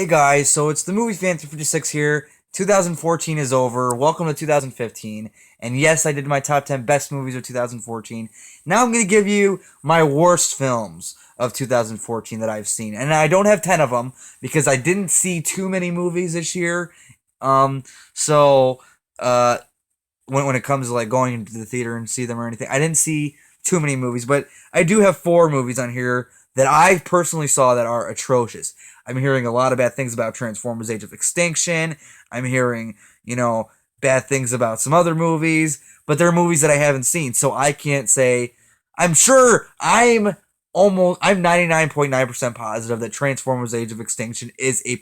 Hey guys, so it's the movie fan 356 here. 2014 is over. Welcome to 2015. And yes, I did my top 10 best movies of 2014. Now I'm going to give you my worst films of 2014 that I've seen. And I don't have 10 of them because I didn't see too many movies this year. Um, so uh, when it comes to like going into the theater and see them or anything, I didn't see too many movies, but I do have 4 movies on here that I personally saw that are atrocious. I'm hearing a lot of bad things about Transformers: Age of Extinction. I'm hearing, bad things about some other movies, but they're movies that I haven't seen, so I can't say. I'm sure I'm 99.9% positive that Transformers: Age of Extinction is a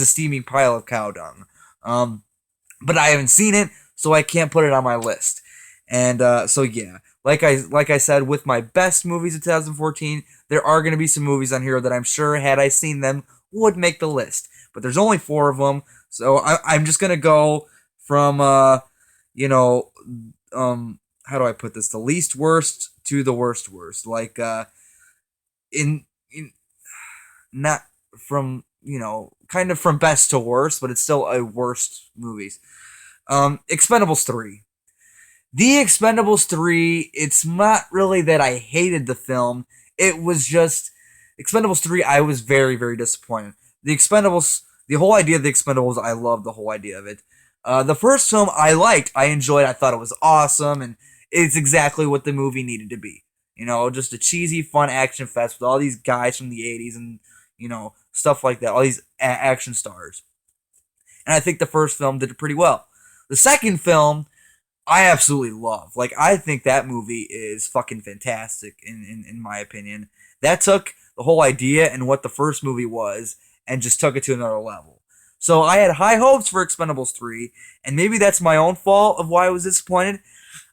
steaming pile of cow dung. But I haven't seen it, so I can't put it on my list. And so yeah, like I said, with my best movies of 2014, there are going to be some movies on here that I'm sure, had I seen them, would make the list. But there's only 4 of them, so I'm just gonna go from you know, how do I put this? The least worst to the worst worst. Like in not from kind of from best to worst, but it's still a worst movies. Expendables 3. The Expendables 3, it's not really that I hated the film. It was just Expendables 3, I was very, very disappointed. The whole idea of the Expendables, I loved the whole idea of it. The first film I liked, I enjoyed, I thought it was awesome, and it's exactly what the movie needed to be. Just a cheesy, fun action fest with all these guys from the 80s and, stuff like that, all these action stars. And I think the first film did it pretty well. The second film, I absolutely love. Like, I think that movie is fucking fantastic, in my opinion. That took the whole idea and what the first movie was and just took it to another level. So I had high hopes for Expendables 3, and maybe that's my own fault of why I was disappointed.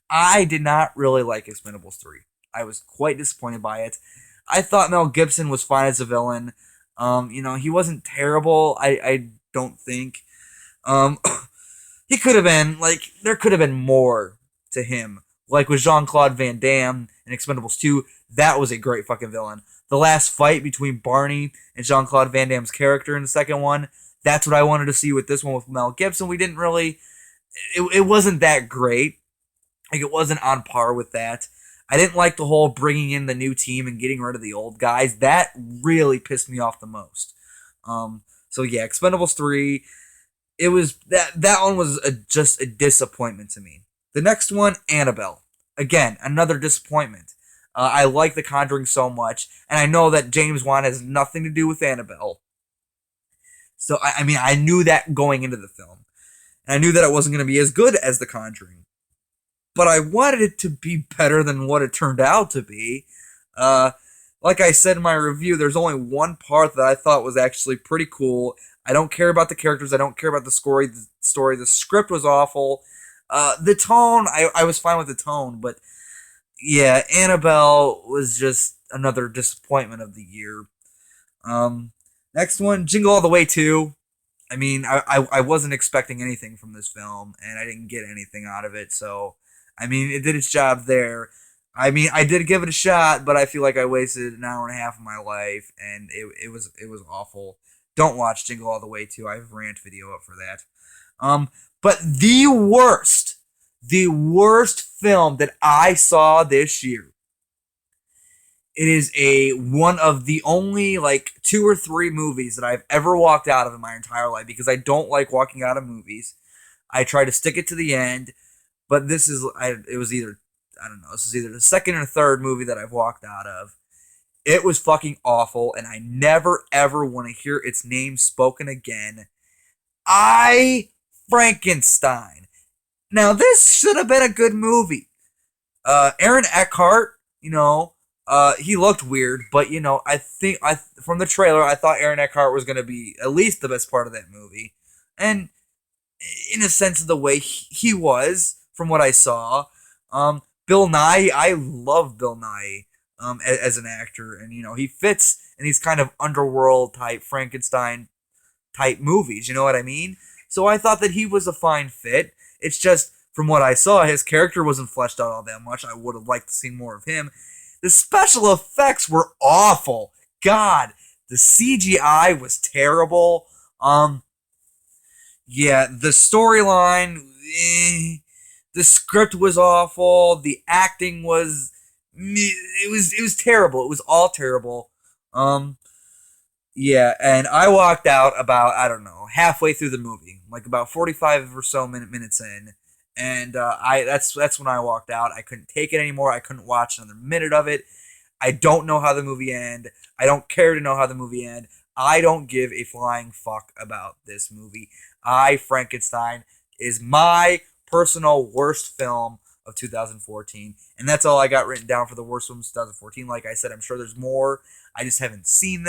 I did not really like Expendables 3. I was quite disappointed by it. I thought Mel Gibson was fine as a villain. He wasn't terrible, I don't think. Um, he could have been, like, there could have been more to him. Like with Jean-Claude Van Damme in Expendables 2, that was a great fucking villain. The last fight between Barney and Jean-Claude Van Damme's character in the second one, that's what I wanted to see with this one with Mel Gibson. We didn't really, it wasn't that great. Like, it wasn't on par with that. I didn't like the whole bringing in the new team and getting rid of the old guys. That really pissed me off the most. So yeah, Expendables 3, it was that one was just a disappointment to me. The next one, Annabelle. Again, another disappointment. I like The Conjuring so much, and I know that James Wan has nothing to do with Annabelle. So I mean, I knew that going into the film, and I knew that it wasn't going to be as good as The Conjuring. But I wanted it to be better than what it turned out to be. Like I said in my review, there's only one part that I thought was actually pretty cool. I don't care about the characters. I don't care about the story. The script was awful. The tone, I was fine with the tone, but yeah, Annabelle was just another disappointment of the year. Next one, Jingle All the Way 2. I mean, I wasn't expecting anything from this film, and I didn't get anything out of it, so, I mean, it did its job there. I mean, I did give it a shot, but I feel like I wasted an hour and a half of my life, and it was awful. Don't watch Jingle All the Way 2. I have a rant video up for that. But the worst film that I saw this year. It is one of the only like 2 or 3 movies that I've ever walked out of in my entire life because I don't like walking out of movies. I try to stick it to the end, but it was either, I don't know, this is either the second or third movie that I've walked out of. It was fucking awful, and I never ever want to hear its name spoken again. Frankenstein. Now, this should have been a good movie. Aaron Eckhart, he looked weird, but I think from the trailer, I thought Aaron Eckhart was going to be at least the best part of that movie, and in a sense of the way he was from what I saw. Bill Nighy, I love Bill Nighy as an actor, and he fits in these kind of underworld type Frankenstein type movies. You know what I mean? So I thought that he was a fine fit. It's just from what I saw, his character wasn't fleshed out all that much. I would have liked to see more of him. The special effects were awful. God, The CGI was terrible. Yeah, the storyline, the script was awful. The acting was, it was terrible. It was all terrible. Um, yeah, and I walked out about, I don't know, halfway through the movie, like about 45 or so minutes in, and I that's when I walked out. I couldn't take it anymore. I couldn't watch another minute of it. I don't know how the movie end. I don't care to know how the movie end. I don't give a flying fuck about this movie. Frankenstein is my personal worst film of 2014, and that's all I got written down for the worst film of 2014. Like I said, I'm sure there's more. I just haven't seen them.